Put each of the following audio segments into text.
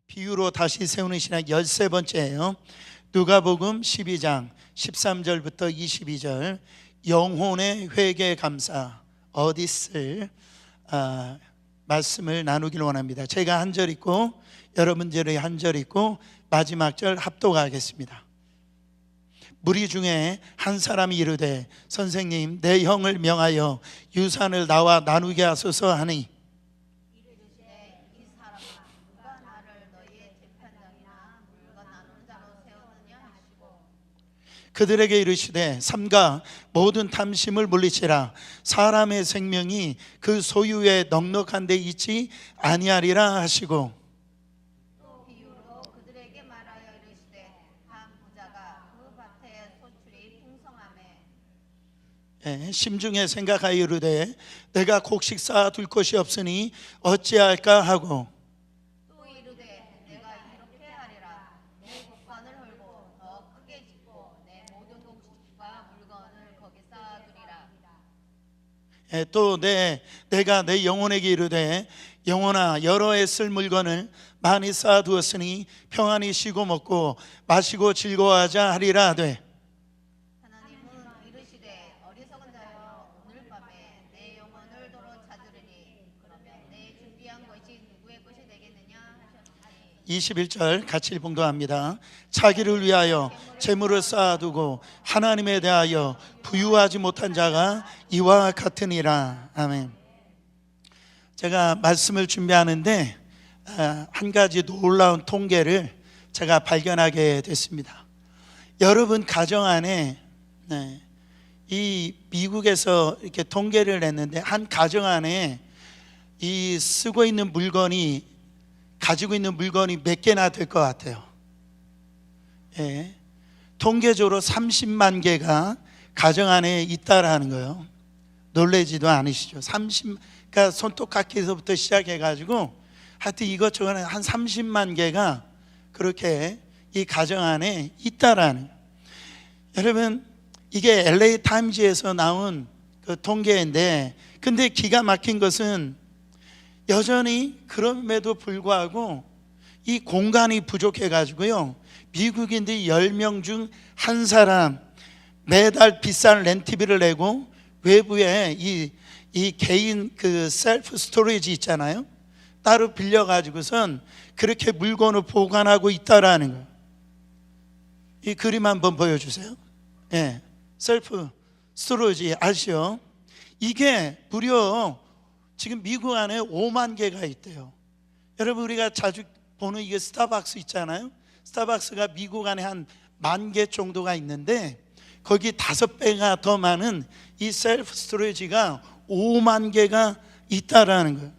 비유로 다시 세우는 신학 13번째예요. 누가복음 12장 13절부터 22절 영혼의 회개 감사 어디쓸 말씀을 나누기를 원합니다. 제가 한 절 읽고 여러분들이 한 절 읽고 마지막 절 합독하겠습니다. 무리 중에 한 사람이 이르되 선생님 내 형을 명하여 유산을 나와 나누게 하소서 하니 이르시되 이 사람아 누가 나를 너희의 재판장이나 물건 나누는 자로 세우느냐 하시고 그들에게 이르시되 삼가 모든 탐심을 물리치라 사람의 생명이 그 소유에 넉넉한 데 있지 아니하리라 하시고 또 비유로 그들에게 말하여 이르시되 한 부자가 그 밭에 소출이 풍성하매 심중에 생각하여 이르되 내가 곡식 쌓아둘 것이 없으니 어찌할까 하고 또 이르되 내가 이렇게 하리라 내 곡간을 헐고 더 크게 짓고 내 모든 곡식과 물건을 거기 쌓아두리라. 또 내가 내 영혼에게 이르되 영혼아 여러 해 쓸 물건을 많이 쌓아두었으니 평안히 쉬고 먹고 마시고 즐거워하자 하리라 하되 하나님은 이르시되 어리석은 자여 오늘 밤에 내 영혼을 도로 찾으리니 그러면 내 준비한 것이 누구의 것이 되겠느냐 하셨으니 21절 같이 봉독합니다. 자기를 위하여 재물을 쌓아두고 하나님에 대하여 부유하지 못한 자가 이와 같으니라. 아멘. 제가 말씀을 준비하는데 한 가지 놀라운 통계를 제가 발견하게 됐습니다. 여러분 가정 안에 이 미국에서 이렇게 통계를 냈는데 한 가정 안에 이 쓰고 있는 물건이 가지고 있는 물건이 몇 개나 될 것 같아요? 통계적으로 30만 개가 가정 안에 있다라는 거예요. 놀라지도 않으시죠? 그러니까 손톱깎이에서부터 시작해가지고 하여튼 이것저것 한 30만 개가 그렇게 이 가정 안에 있다라는 거예요. 여러분 이게 LA 타임즈에서 나온 그 통계인데 근데 기가 막힌 것은 여전히 그럼에도 불구하고 이 공간이 부족해가지고요 미국인들 10명 중 한 사람 매달 비싼 렌트비를 내고 외부에 이 개인 그 셀프 스토리지 있잖아요 따로 빌려가지고선 그렇게 물건을 보관하고 있다라는 거예요. 이 그림 한번 보여주세요. 셀프 스토리지 아시죠? 이게 무려 지금 미국 안에 5만 개가 있대요. 여러분 우리가 자주 보는 이게 스타벅스 있잖아요. 스타벅스가 미국 안에 한 10,000개 정도가 있는데 거기 5배가 더 많은 이 셀프 스토리지가 5만 개가 있다라는 거예요.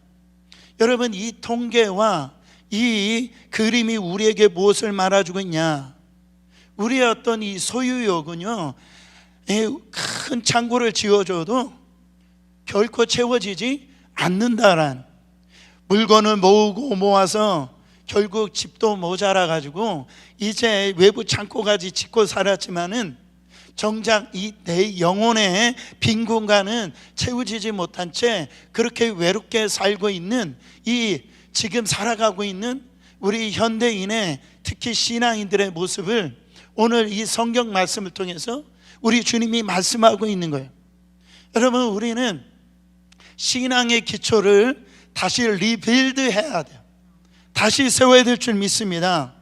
여러분 이 통계와 이 그림이 우리에게 무엇을 말해주고 있냐? 우리의 어떤 이 소유욕은요 큰 창고를 지어줘도 결코 채워지지 않는다라는 물건을 모으고 모아서 결국 집도 모자라 가지고 이제 외부 창고까지 짓고 살았지만은 정작 이 내 영혼의 빈 공간은 채워지지 못한 채 그렇게 외롭게 살고 있는 이 지금 살아가고 있는 우리 현대인의 특히 신앙인들의 모습을 오늘 이 성경 말씀을 통해서 우리 주님이 말씀하고 있는 거예요. 여러분 우리는 신앙의 기초를 다시 리빌드 해야 돼요. 다시 세워야 될 줄 믿습니다.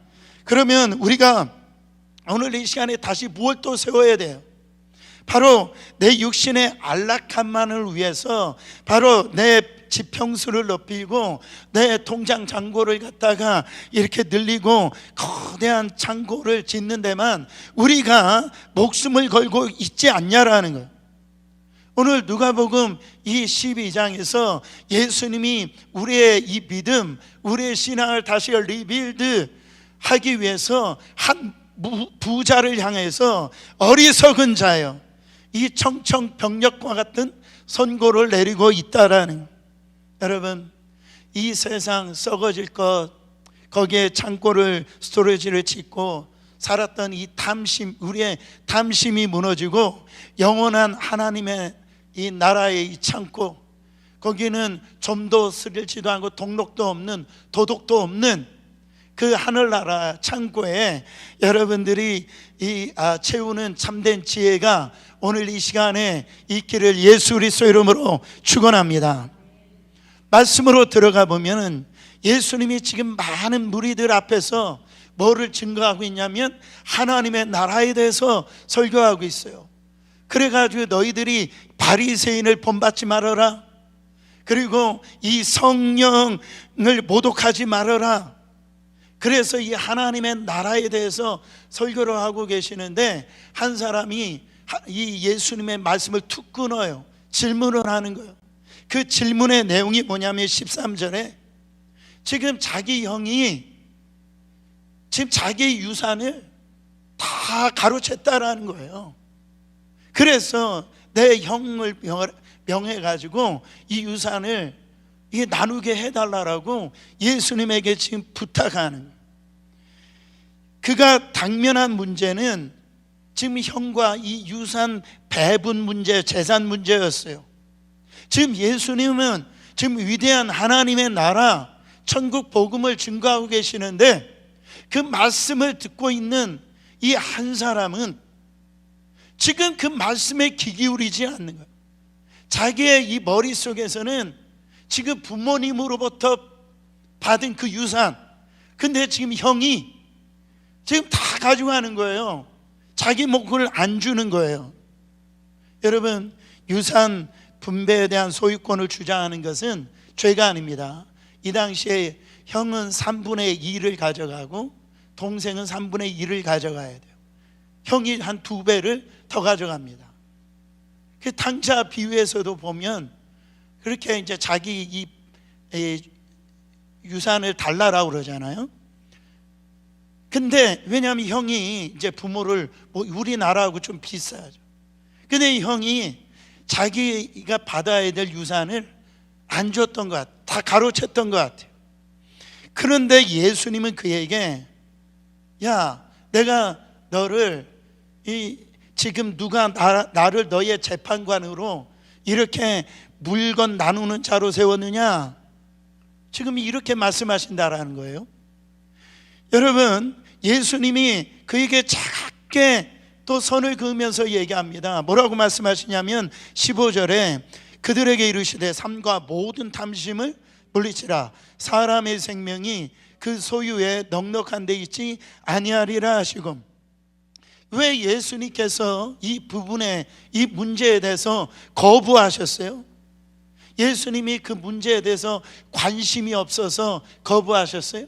그러면 우리가 오늘 이 시간에 다시 무엇 또 세워야 돼요? 바로 내 육신의 안락함만을 위해서 바로 내 지평수를 높이고 내 통장 잔고를 갖다가 이렇게 늘리고 거대한 창고를 짓는 데만 우리가 목숨을 걸고 있지 않냐라는 거예요. 오늘 누가복음 이 12장에서 예수님이 우리의 이 믿음, 우리의 신앙을 다시 리빌드 하기 위해서 한 부자를 향해서 어리석은 자여 이 청청병력과 같은 선고를 내리고 있다라는. 여러분 이 세상 썩어질 것 거기에 창고를 스토리지를 짓고 살았던 이 탐심, 우리의 탐심이 무너지고 영원한 하나님의 이 나라의 이 창고 거기는 점도 스릴지도 않고 동록도 없는, 도덕도 없는 그 하늘나라 창고에 여러분들이 채우는 참된 지혜가 오늘 이 시간에 있기를 예수 그리스도 이름으로 축원합니다. 말씀으로 들어가 보면은 예수님이 지금 많은 무리들 앞에서 뭐를 증거하고 있냐면 하나님의 나라에 대해서 설교하고 있어요. 그래가지고 너희들이 바리새인을 본받지 말아라, 그리고 이 성령을 모독하지 말아라. 그래서 이 하나님의 나라에 대해서 설교를 하고 계시는데 한 사람이 이 예수님의 말씀을 툭 끊어요. 질문을 하는 거예요. 그 질문의 내용이 뭐냐면 13절에 지금 자기 형이 지금 자기의 유산을 다 가로챘다라는 거예요. 그래서 내 형을 명해가지고 이 유산을 이게 나누게 해달라고 예수님에게 지금 부탁하는 거예요. 그가 당면한 문제는 지금 형과 이 유산 배분 문제, 재산 문제였어요. 지금 예수님은 지금 위대한 하나님의 나라, 천국 복음을 증거하고 계시는데 그 말씀을 듣고 있는 이 한 사람은 지금 그 말씀에 귀 기울이지 않는 거예요. 자기의 이 머릿속에서는 지금 부모님으로부터 받은 그 유산, 근데 지금 형이 지금 다 가져가는 거예요. 자기 목을 안 주는 거예요. 여러분, 유산 분배에 대한 소유권을 주장하는 것은 죄가 아닙니다. 이 당시에 형은 3분의 2를 가져가고 동생은 3분의 2를 가져가야 돼요. 형이 한 2배를 더 가져갑니다. 그 탕자 비유에서도 보면 그렇게 이제 자기 이 유산을 달라라고 그러잖아요. 근데 왜냐하면 형이 이제 부모를 우리나라하고 좀 비싸죠. 근데 이 형이 자기가 받아야 될 유산을 안 줬던 것 같아요. 다 가로챘던 것 같아요. 그런데 예수님은 그에게 야, 내가 너를 지금 누가 나를 너의 재판관으로 이렇게 물건 나누는 자로 세웠느냐? 지금 이렇게 말씀하신다라는 거예요. 여러분, 예수님이 그에게 작게 또 선을 그으면서 얘기합니다. 뭐라고 말씀하시냐면 15절에 그들에게 이르시되 삶과 모든 탐심을 물리치라. 사람의 생명이 그 소유에 넉넉한 데 있지 아니하리라 하시고, 왜 예수님께서 이 부분에 이 문제에 대해서 거부하셨어요? 예수님이 그 문제에 대해서 관심이 없어서 거부하셨어요?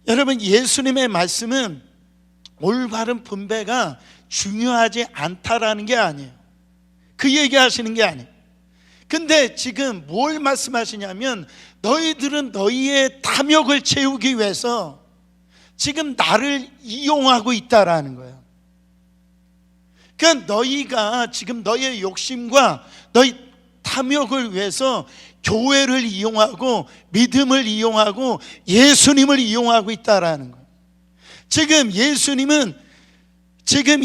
여러분, 예수님의 말씀은 올바른 분배가 중요하지 않다라는 게 아니에요. 그 얘기하시는 게 아니에요. 근데 지금 뭘 말씀하시냐면 너희들은 너희의 탐욕을 채우기 위해서 지금 나를 이용하고 있다라는 거예요. 그러니까 너희가 지금 너희의 욕심과 너희 탐욕을 위해서 교회를 이용하고 믿음을 이용하고 예수님을 이용하고 있다라는 거예요. 지금 예수님은 지금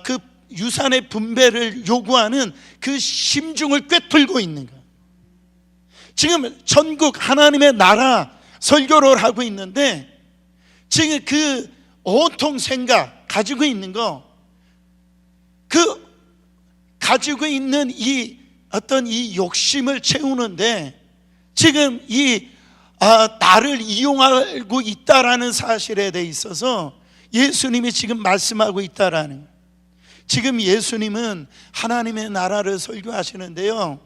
그 유산의 분배를 요구하는 그 심중을 꿰뚫고 있는 거예요. 지금 전국 하나님의 나라 설교를 하고 있는데 지금 그 온통 생각 가지고 있는 거, 그 가지고 있는 이 어떤 이 욕심을 채우는데 지금 나를 이용하고 있다라는 사실에 대해 있어서 예수님이 지금 말씀하고 있다라는 거예요. 지금 예수님은 하나님의 나라를 설교하시는데요,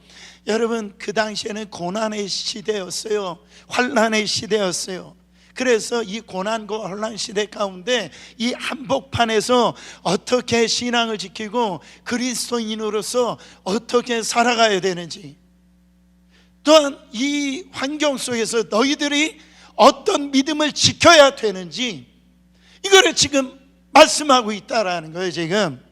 여러분, 그 당시에는 고난의 시대였어요. 환난의 시대였어요. 그래서 이 고난과 환난 시대 가운데 이 한복판에서 어떻게 신앙을 지키고 그리스도인으로서 어떻게 살아가야 되는지, 또한 이 환경 속에서 너희들이 어떤 믿음을 지켜야 되는지, 이거를 지금 말씀하고 있다라는 거예요 지금.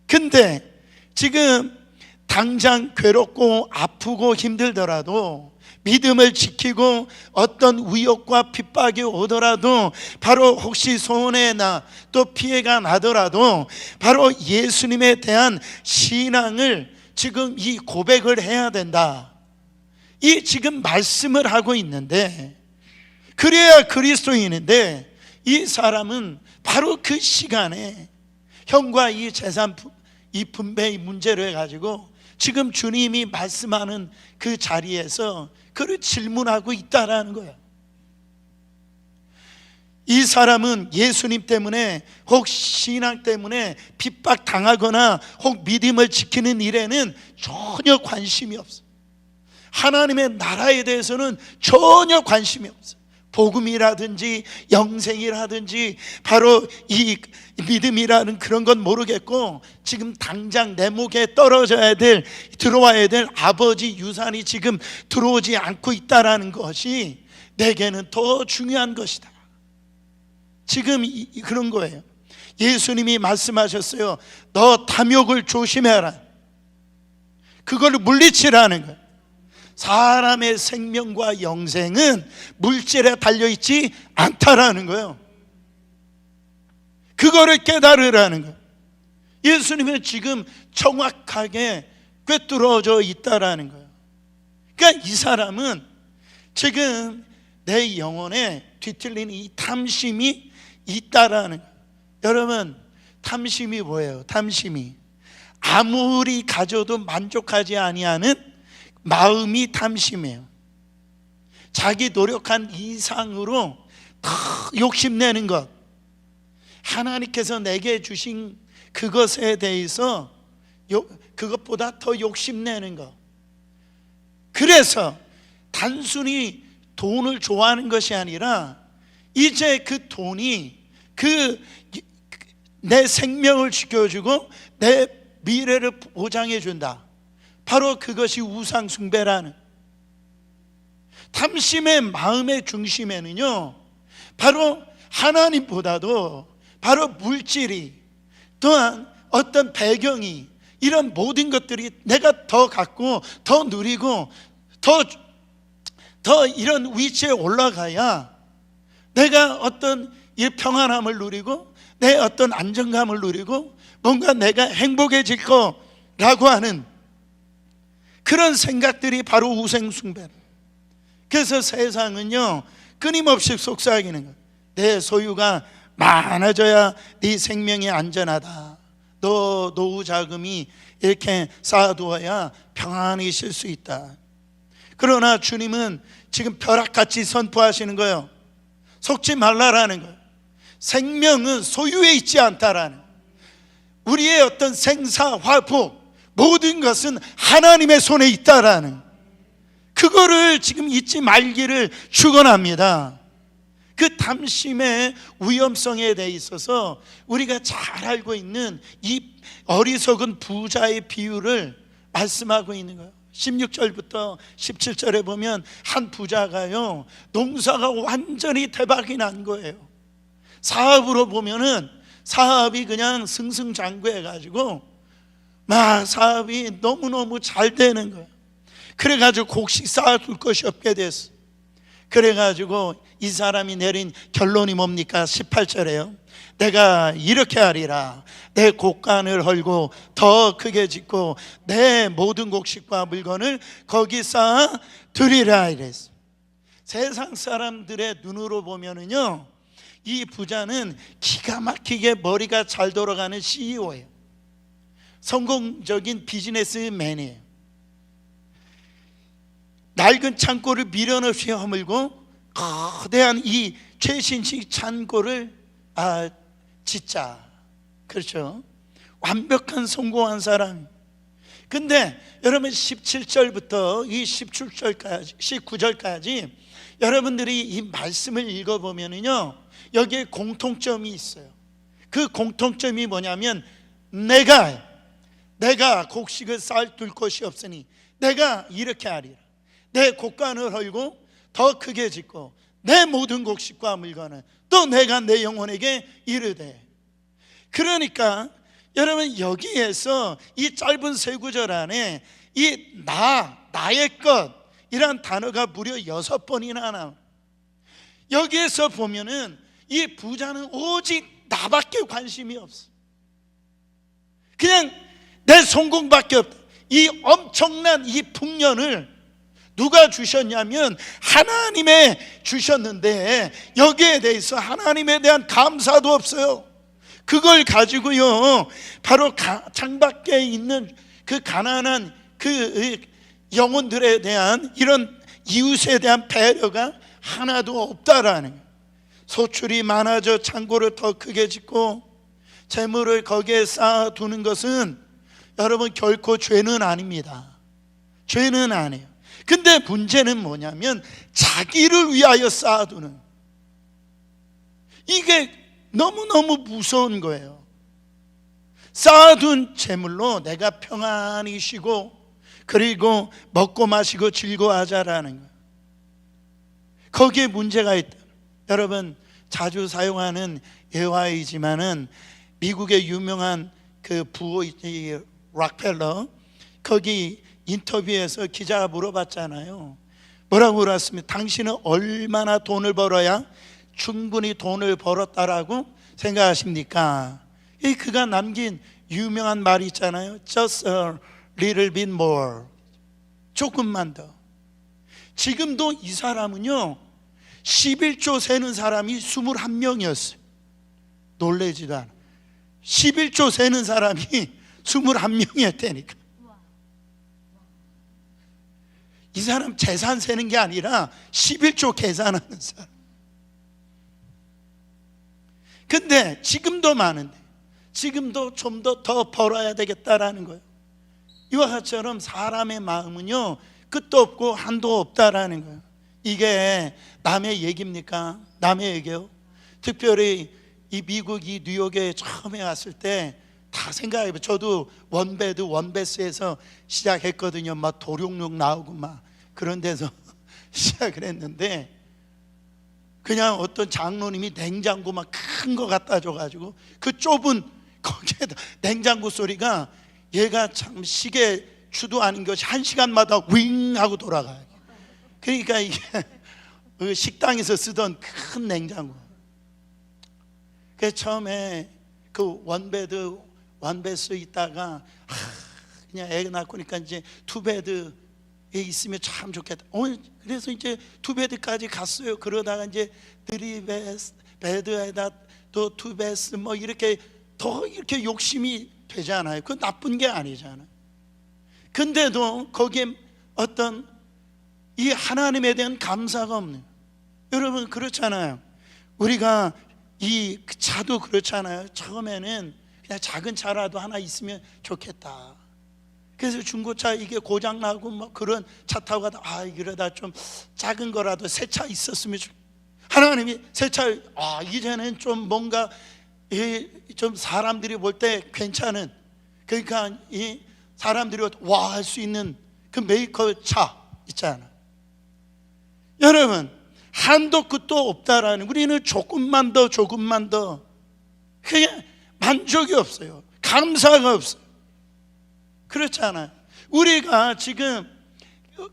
근데 지금 당장 괴롭고 아프고 힘들더라도 믿음을 지키고 어떤 위협과 핍박이 오더라도, 바로 혹시 손해나 또 피해가 나더라도 바로 예수님에 대한 신앙을 지금 이 고백을 해야 된다, 이 지금 말씀을 하고 있는데, 그래야 그리스도인인데, 이 사람은 바로 그 시간에 형과 이 재산 이 분배의 문제로 해가지고 지금 주님이 말씀하는 그 자리에서 그를 질문하고 있다라는 거예요. 이 사람은 예수님 때문에, 혹 신앙 때문에 핍박당하거나 혹 믿음을 지키는 일에는 전혀 관심이 없어요. 하나님의 나라에 대해서는 전혀 관심이 없어요. 복음이라든지 영생이라든지 바로 이 믿음이라는 그런 건 모르겠고, 지금 당장 내 목에 떨어져야 될, 들어와야 될 아버지 유산이 지금 들어오지 않고 있다라는 것이 내게는 더 중요한 것이다. 지금 그런 거예요. 예수님이 말씀하셨어요. 너 탐욕을 조심해라. 그걸 물리치라는 거예요. 사람의 생명과 영생은 물질에 달려있지 않다라는 거예요. 그거를 깨달으라는 거예요. 예수님은 지금 정확하게 꿰뚫어져 있다라는 거예요. 그러니까 이 사람은 지금 내 영혼에 뒤틀리는 이 탐심이 있다라는 거예요. 여러분, 탐심이 뭐예요? 탐심이 아무리 가져도 만족하지 아니하는 마음이 탐심이에요. 자기 노력한 이상으로 더 욕심내는 것, 하나님께서 내게 주신 그것에 대해서 그것보다 더 욕심내는 것. 그래서 단순히 돈을 좋아하는 것이 아니라 이제 그 돈이 내 생명을 지켜주고 내 미래를 보장해 준다, 바로 그것이 우상 숭배라는, 탐심의 마음의 중심에는요, 바로 하나님보다도 바로 물질이, 또한 어떤 배경이, 이런 모든 것들이 내가 더 갖고 더 누리고 더 이런 위치에 올라가야 내가 어떤 이 평안함을 누리고 내 어떤 안정감을 누리고 뭔가 내가 행복해질 거라고 하는 그런 생각들이 바로 우상숭배. 그래서 세상은요, 끊임없이 속삭이는 거예요. 내 소유가 많아져야 네 생명이 안전하다. 너 노후 자금이 이렇게 쌓아두어야 평안히 쉴 수 있다. 그러나 주님은 지금 벼락같이 선포하시는 거예요. 속지 말라라는 거예요. 생명은 소유에 있지 않다라는 거예요. 우리의 어떤 생사 화복 모든 것은 하나님의 손에 있다라는, 그거를 지금 잊지 말기를 축원합니다. 그 탐심의 위험성에 대해 있어서 우리가 잘 알고 있는 이 어리석은 부자의 비유를 말씀하고 있는 거예요. 16절부터 17절에 보면 한 부자가요, 농사가 완전히 대박이 난 거예요. 사업으로 보면은 사업이 그냥 승승장구해가지고 막 사업이 너무너무 잘 되는 거예요. 그래가지고 곡식 쌓아둘 것이 없게 됐어. 그래가지고 이 사람이 내린 결론이 뭡니까? 18절에요. 내가 이렇게 하리라. 내 곡간을 헐고 더 크게 짓고 내 모든 곡식과 물건을 거기 쌓아 두리라 이랬어. 세상 사람들의 눈으로 보면은요, 이 부자는 기가 막히게 머리가 잘 돌아가는 CEO예요. 성공적인 비즈니스맨이에요. 낡은 창고를 미련 없이 허물고 거대한 이 최신식 창고를 짓자. 그렇죠? 완벽한 성공한 사람. 근데 여러분 17절부터 이 17절까지 19절까지 여러분들이 이 말씀을 읽어보면요, 여기에 공통점이 있어요. 그 공통점이 뭐냐면 내가 곡식을 쌓아둘 것이 없으니 내가 이렇게 하리라. 내 곡간을 헐고 더 크게 짓고 내 모든 곡식과 물건을 또 내가 내 영혼에게 이르되. 그러니까 여러분 여기에서 이 짧은 세 구절 안에 이 나의 것 이란 단어가 무려 6번이나 나와요. 여기에서 보면은 이 부자는 오직 나밖에 관심이 없어. 그냥 내 성공밖에 없다. 이 엄청난 이 풍년을 누가 주셨냐면 하나님의 주셨는데, 여기에 대해서 하나님에 대한 감사도 없어요. 그걸 가지고요, 바로 창밖에 있는 그 가난한 그 영혼들에 대한 이런 이웃에 대한 배려가 하나도 없다라는 거예요. 소출이 많아져 창고를 더 크게 짓고 재물을 거기에 쌓아두는 것은 여러분 결코 죄는 아닙니다. 죄는 아니에요. 근데 문제는 뭐냐면 자기를 위하여 쌓아두는, 이게 너무너무 무서운 거예요. 쌓아둔 재물로 내가 평안히 쉬고 그리고 먹고 마시고 즐거워하자라는 거예요. 거기에 문제가 있다. 여러분 자주 사용하는 예화이지만은 미국의 유명한 그 부호 락펠러, 거기 인터뷰에서 기자가 물어봤잖아요. 뭐라고 물었습니까? 당신은 얼마나 돈을 벌어야 충분히 돈을 벌었다라고 생각하십니까? 그가 남긴 유명한 말이 있잖아요. Just a little bit more, 조금만 더. 지금도 이 사람은요 11조 세는 사람이 21명이었어요 놀라지도 않아. 11조 세는 사람이 21명이었다니까. 이 사람 재산 세는 게 아니라 11조 계산하는 사람. 근데 지금도 많은데, 지금도 좀 더 벌어야 되겠다라는 거예요. 이와 같이처럼 사람의 마음은요 끝도 없고 한도 없다라는 거예요. 이게 남의 얘기입니까? 남의 얘기요? 특별히 이 미국 이 뉴욕에 처음에 왔을 때 다 생각해봐요. 저도 원베스에서 시작했거든요. 막 도룡뇽 나오고 막 그런 데서 시작을 했는데, 그냥 어떤 장로님이 냉장고 막 큰 거 갖다 줘가지고 그 좁은 거기에다 냉장고 소리가, 얘가 참 시계 추도 아닌 것이 1시간마다 윙 하고 돌아가요. 그러니까 이게 식당에서 쓰던 큰 냉장고. 그래서 처음에 그 원베스 있다가 그냥 애 낳고니까 이제 투베드에 있으면 참 좋겠다. 그래서 이제 투베드까지 갔어요. 그러다가 이제 베드에다 또 투베스 뭐 이렇게 더 이렇게 욕심이 되잖아요. 그건 나쁜 게 아니잖아요. 근데도 거기에 어떤 이 하나님에 대한 감사가 없네요. 여러분 그렇잖아요. 우리가 이 차도 그렇잖아요. 처음에는 그냥 작은 차라도 하나 있으면 좋겠다. 그래서 중고차 이게 고장나고 뭐 그런 차 타고 가다 이러다 좀 작은 거라도 새 차 있었으면 하나님이 새 차, 이제는 좀 뭔가 좀 사람들이 볼 때 괜찮은, 그러니까 이 사람들이 와 할 수 있는 그 메이커 차 있잖아. 여러분 한도 끝도 없다라는, 우리는 조금만 더 그냥 만족이 없어요. 감사가 없어요. 그렇잖아요. 우리가 지금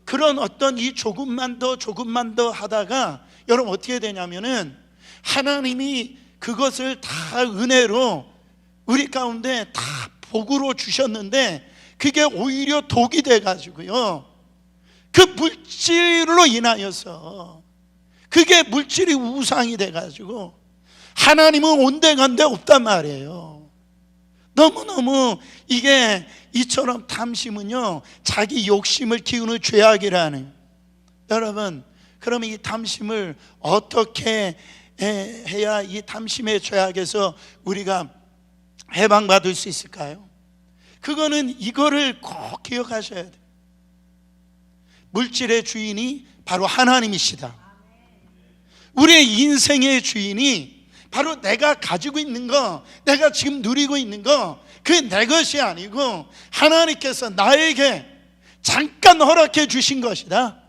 그런 어떤 이 조금만 더 하다가 여러분 어떻게 되냐면은 하나님이 그것을 다 은혜로 우리 가운데 다 복으로 주셨는데 그게 오히려 독이 돼가지고요, 그 물질로 인하여서 그게 물질이 우상이 돼가지고 하나님은 온데간데 없단 말이에요. 너무너무 이게 이처럼 탐심은요 자기 욕심을 키우는 죄악이라는. 여러분 그러면 이 탐심을 어떻게 해야 이 탐심의 죄악에서 우리가 해방받을 수 있을까요? 그거는 이거를 꼭 기억하셔야 돼요. 물질의 주인이 바로 하나님이시다. 우리의 인생의 주인이 바로 내가 가지고 있는 거, 내가 지금 누리고 있는 거, 그게 내 것이 아니고 하나님께서 나에게 잠깐 허락해 주신 것이다.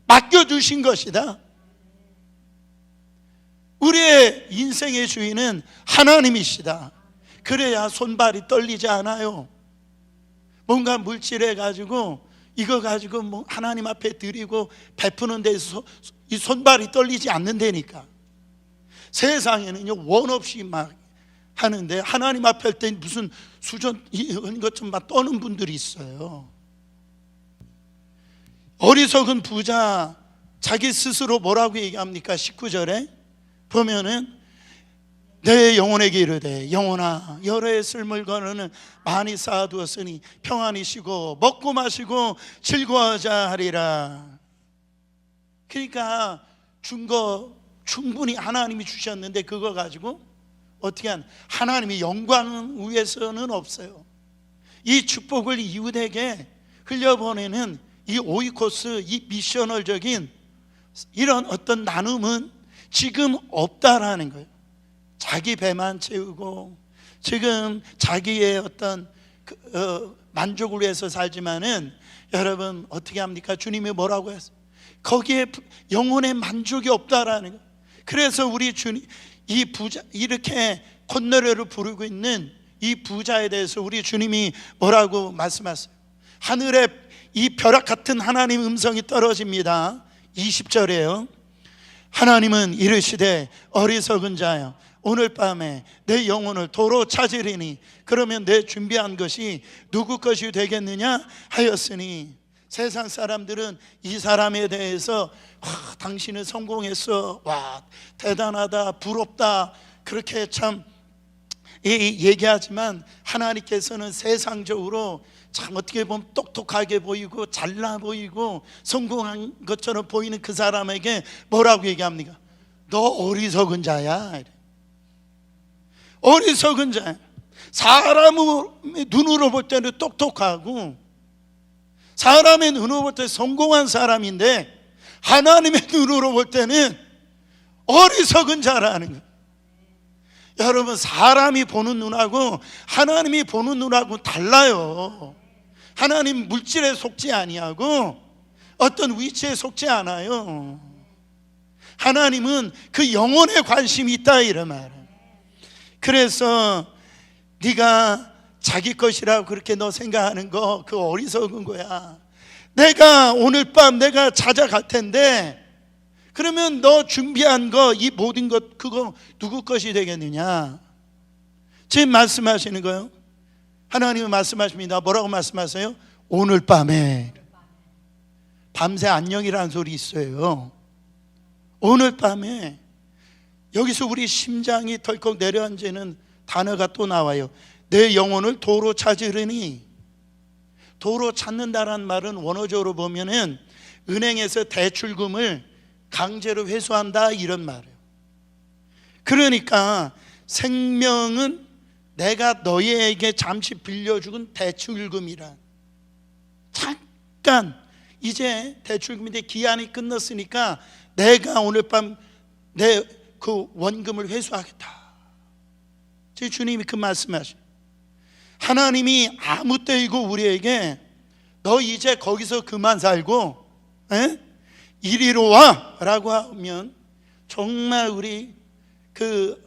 맡겨주신 것이다. 우리의 인생의 주인은 하나님이시다. 그래야 손발이 떨리지 않아요. 뭔가 물질해 가지고 이거 가지고 뭐 하나님 앞에 드리고 베푸는 데서 이 손발이 떨리지 않는다니까. 세상에는요 원 없이 막 하는데 하나님 앞에 할 때 무슨 수전 이런 것 좀 막 떠는 분들이 있어요. 어리석은 부자 자기 스스로 뭐라고 얘기합니까? 19절에 보면은 내 영혼에게 이르되 영혼아 여러 해 쓸물 거느는 많이 쌓아두었으니 평안히 쉬고 먹고 마시고 즐거워하자 하리라. 그러니까 준 거 충분히 하나님이 주셨는데 그거 가지고 어떻게 하나님이 영광 위에서는 없어요. 이 축복을 이웃에게 흘려보내는 이 오이코스, 이 미셔널적인 이런 어떤 나눔은 지금 없다라는 거예요. 자기 배만 채우고 지금 자기의 어떤 만족을 위해서 살지만은 여러분 어떻게 합니까? 주님이 뭐라고 했어요? 거기에 영혼의 만족이 없다라는 거예요. 그래서 우리 주님 이 부자 이렇게 콧노래를 부르고 있는 이 부자에 대해서 우리 주님이 뭐라고 말씀하세요? 하늘에 이 벼락 같은 하나님 음성이 떨어집니다. 20절에요. 하나님은 이르시되 어리석은 자여 오늘 밤에 내 영혼을 도로 찾으리니 그러면 내 준비한 것이 누구 것이 되겠느냐 하였으니 세상 사람들은 이 사람에 대해서 당신은 성공했어, 와 대단하다, 부럽다 그렇게 참 얘기하지만 하나님께서는 세상적으로 참 어떻게 보면 똑똑하게 보이고 잘나 보이고 성공한 것처럼 보이는 그 사람에게 뭐라고 얘기합니까? 너 어리석은 자야. 어리석은 자야. 사람의 눈으로 볼 때는 똑똑하고 사람의 눈으로 볼 때 성공한 사람인데 하나님의 눈으로 볼 때는 어리석은 자라는 거예요. 여러분 사람이 보는 눈하고 하나님이 보는 눈하고 달라요. 하나님 물질에 속지 아니하고 어떤 위치에 속지 않아요. 하나님은 그 영혼에 관심이 있다 이런 말이에요. 그래서 네가 자기 것이라고 그렇게 너 생각하는 거 그거 어리석은 거야. 내가 오늘 밤 내가 찾아갈 텐데 그러면 너 준비한 거 이 모든 것 그거 누구 것이 되겠느냐? 지금 말씀하시는 거예요. 하나님은 말씀하십니다. 뭐라고 말씀하세요? 오늘 밤에 밤새 안녕이라는 소리 있어요. 오늘 밤에 여기서 우리 심장이 덜컥 내려앉는 단어가 또 나와요. 내 영혼을 도로 찾으려니. 도로 찾는다라는 말은 원어적으로 보면은 은행에서 대출금을 강제로 회수한다 이런 말이에요. 그러니까 생명은 내가 너희에게 잠시 빌려준 대출금이란, 잠깐 이제 대출금인데 기한이 끝났으니까 내가 오늘 밤 내 그 원금을 회수하겠다. 제 주님이 그 말씀하셔요. 하나님이 아무 때이고 우리에게 너 이제 거기서 그만 살고 이리로 와 라고 하면 정말 우리 그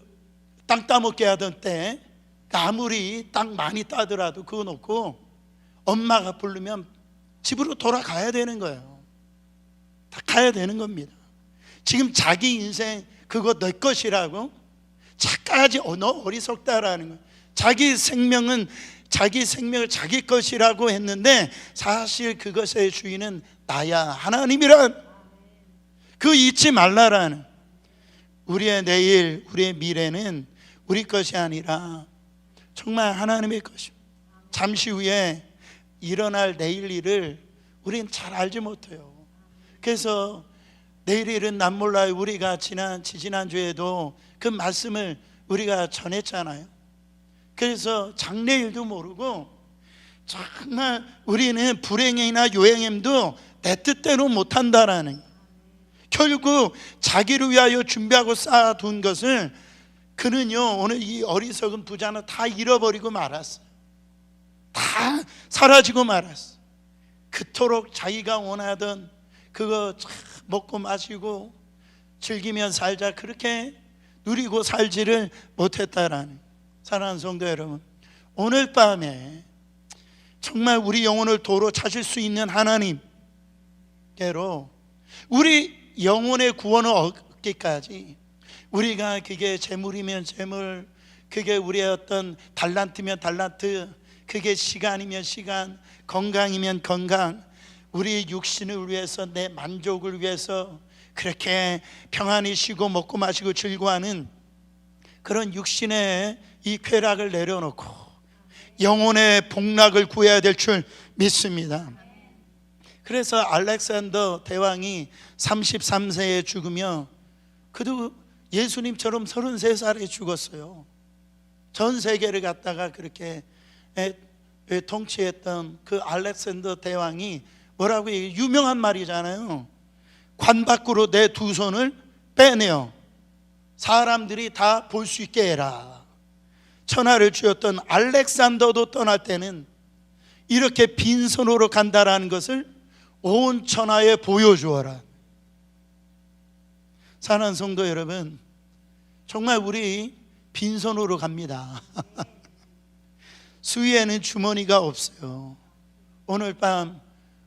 땅 따먹게 하던 때 아무리 땅 많이 따더라도 그거 놓고 엄마가 부르면 집으로 돌아가야 되는 거예요. 다 가야 되는 겁니다. 지금 자기 인생 그거 내 것이라고 차까지 너 어리석다라는 거예요. 자기 생명을 자기 것이라고 했는데 사실 그것의 주인은 나야, 하나님이란 그 잊지 말라라는. 우리의 내일, 우리의 미래는 우리 것이 아니라 정말 하나님의 것입니다. 잠시 후에 일어날 내일 일을 우리는 잘 알지 못해요. 그래서 내일 일은 난 몰라요. 우리가 지난주에도 그 말씀을 우리가 전했잖아요. 그래서 장래일도 모르고 정말 우리는 불행이나 요행임도 내 뜻대로 못한다라는, 결국 자기를 위하여 준비하고 쌓아둔 것을 그는요 오늘 이 어리석은 부자는 다 잃어버리고 말았어요. 다 사라지고 말았어요. 그토록 자기가 원하던 그거 먹고 마시고 즐기며 살자 그렇게 누리고 살지를 못했다라는. 사랑하는 성도 여러분, 오늘 밤에 정말 우리 영혼을 도로 찾을 수 있는 하나님께로 우리 영혼의 구원을 얻기까지 우리가 그게 재물이면 재물, 그게 우리의 어떤 달란트면 달란트, 그게 시간이면 시간, 건강이면 건강, 우리 육신을 위해서, 내 만족을 위해서 그렇게 평안히 쉬고 먹고 마시고 즐거워하는 그런 육신의 이 쾌락을 내려놓고 영혼의 복락을 구해야 될 줄 믿습니다. 그래서 알렉산더 대왕이 33세에 죽으며 그도 예수님처럼 33살에 죽었어요. 전 세계를 갖다가 그렇게 통치했던 그 알렉산더 대왕이 뭐라고 얘기해요? 유명한 말이잖아요. 관 밖으로 내 두 손을 빼내어 사람들이 다 볼 수 있게 해라. 천하를 쥐었던 알렉산더도 떠날 때는 이렇게 빈손으로 간다라는 것을 온 천하에 보여주어라. 사랑하는 성도 여러분, 정말 우리 빈손으로 갑니다. 수위에는 주머니가 없어요. 오늘 밤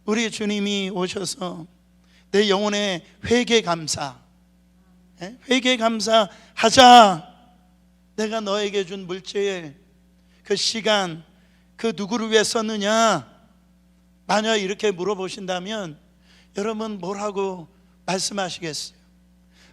우리 주님이 오셔서 내 영혼의 회개 감사, 회개 감사하자. 내가 너에게 준 물질, 그 시간, 그 누구를 위해 썼느냐? 만약 이렇게 물어보신다면 여러분 뭐라고 말씀하시겠어요?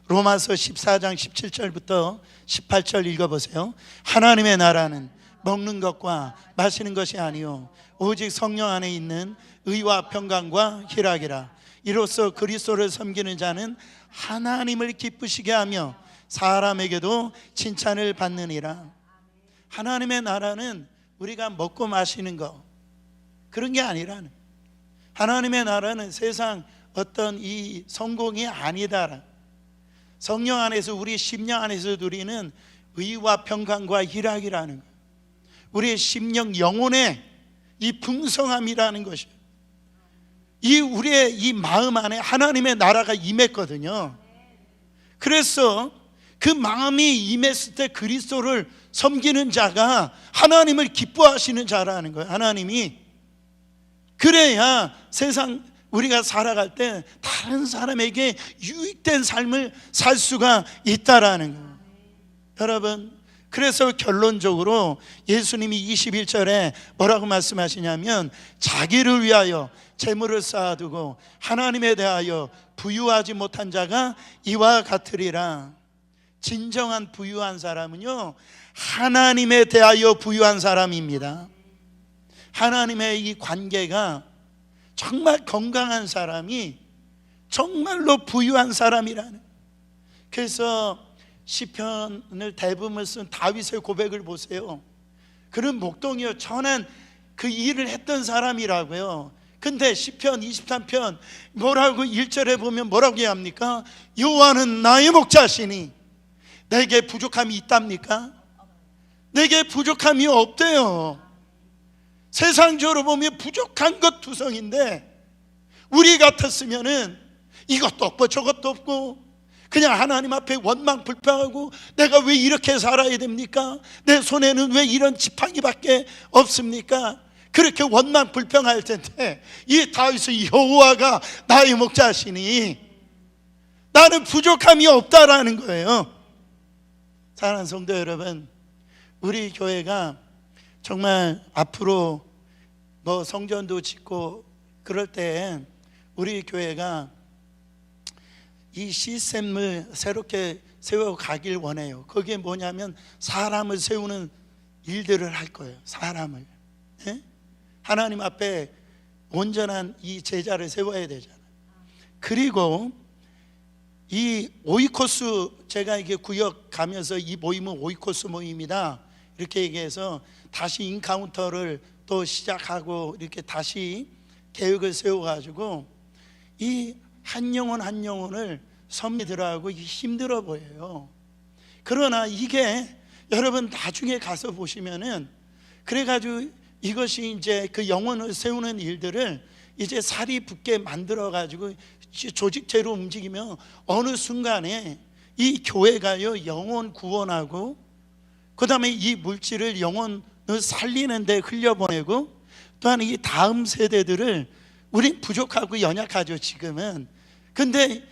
로마서 14장 17절부터 18절 읽어보세요. 하나님의 나라는 먹는 것과 마시는 것이 아니요 오직 성령 안에 있는 의와 평강과 희락이라. 이로써 그리스도를 섬기는 자는 하나님을 기쁘시게 하며 사람에게도 칭찬을 받느니라. 하나님의 나라는 우리가 먹고 마시는 거 그런 게 아니라는, 하나님의 나라는 세상 어떤 이 성공이 아니다. 성령 안에서, 우리 심령 안에서 누리는 의와 평강과 희락이라는 거예요. 우리의 심령 영혼의 이 풍성함이라는 것이에요. 이 우리의 이 마음 안에 하나님의 나라가 임했거든요. 그래서 그 마음이 임했을 때 그리스도를 섬기는 자가 하나님을 기뻐하시는 자라는 거예요. 하나님이 그래야 세상 우리가 살아갈 때 다른 사람에게 유익된 삶을 살 수가 있다라는 거예요. 여러분, 그래서 결론적으로 예수님이 21절에 뭐라고 말씀하시냐면 자기를 위하여 재물을 쌓아두고 하나님에 대하여 부유하지 못한 자가 이와 같으리라. 진정한 부유한 사람은요, 하나님에 대하여 부유한 사람입니다. 하나님의 이 관계가 정말 건강한 사람이 정말로 부유한 사람이라는. 그래서 시편을 대부분 쓴 다윗의 고백을 보세요. 그는 목동이요 천한 그 일을 했던 사람이라고요. 근데 시편 23편 뭐라고 1절에 보면 뭐라고 합니까? 여호와는 나의 목자시니 내게 부족함이 있답니까? 내게 부족함이 없대요. 세상적으로 보면 부족한 것 투성인데 우리 같았으면은 이것도 없고 저것도 없고 그냥 하나님 앞에 원망 불평하고 내가 왜 이렇게 살아야 됩니까? 내 손에는 왜 이런 지팡이밖에 없습니까? 그렇게 원망 불평할 텐데 이 다윗의 여호와가 나의 목자시니 나는 부족함이 없다라는 거예요. 사랑하는 성도 여러분, 우리 교회가 정말 앞으로 뭐 성전도 짓고 그럴 때 우리 교회가 이 시스템을 새롭게 세워가길 원해요. 그게 뭐냐면 사람을 세우는 일들을 할 거예요. 사람을, 예? 하나님 앞에 온전한 이 제자를 세워야 되잖아요. 그리고 이 오이코스, 제가 이게 구역 가면서 이 모임은 오이코스 모임이다 이렇게 얘기해서 다시 인카운터를 또 시작하고 이렇게 다시 계획을 세워가지고 이 한 영혼 한 영혼을 섬기더라고 힘들어 보여요. 그러나 이게 여러분 나중에 가서 보시면은 그래가지고 이것이 이제 그 영혼을 세우는 일들을 이제 살이 붙게 만들어가지고 조직체로 움직이며 어느 순간에 이 교회가요 영혼 구원하고 그 다음에 이 물질을 영혼을 살리는 데 흘려보내고 또한 이 다음 세대들을 우린 부족하고 연약하죠 지금은. 근데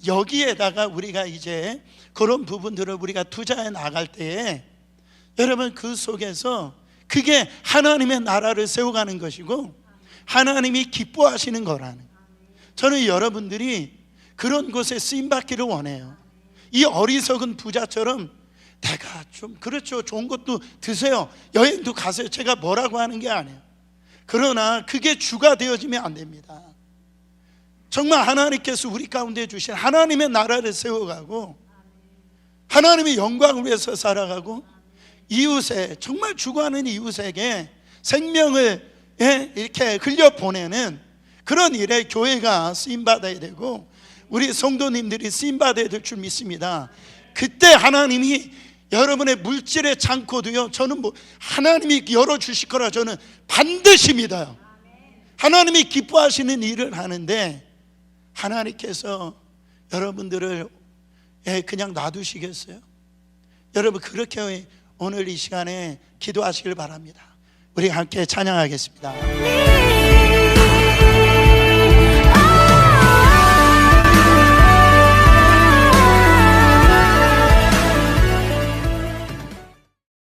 여기에다가 우리가 이제 그런 부분들을 우리가 투자해 나갈 때에 여러분 그 속에서 그게 하나님의 나라를 세워가는 것이고 하나님이 기뻐하시는 거라는, 저는 여러분들이 그런 곳에 쓰임받기를 원해요. 이 어리석은 부자처럼 내가 좀 그렇죠, 좋은 것도 드세요, 여행도 가세요, 제가 뭐라고 하는 게 아니에요. 그러나 그게 주가 되어지면 안 됩니다. 정말 하나님께서 우리 가운데 주신 하나님의 나라를 세워가고 하나님의 영광을 위해서 살아가고 이웃에, 정말 죽어가는 이웃에게 생명을 이렇게 흘려보내는 그런 일에 교회가 쓰임받아야 되고 우리 성도님들이 쓰임받아야 될 줄 믿습니다. 그때 하나님이 여러분의 물질의 창고도요, 저는 하나님이 열어주실 거라 저는 반드시 믿어요. 하나님이 기뻐하시는 일을 하는데 하나님께서 여러분들을 그냥 놔두시겠어요? 여러분 그렇게 오늘 이 시간에 기도하시길 바랍니다. 우리 함께 찬양하겠습니다.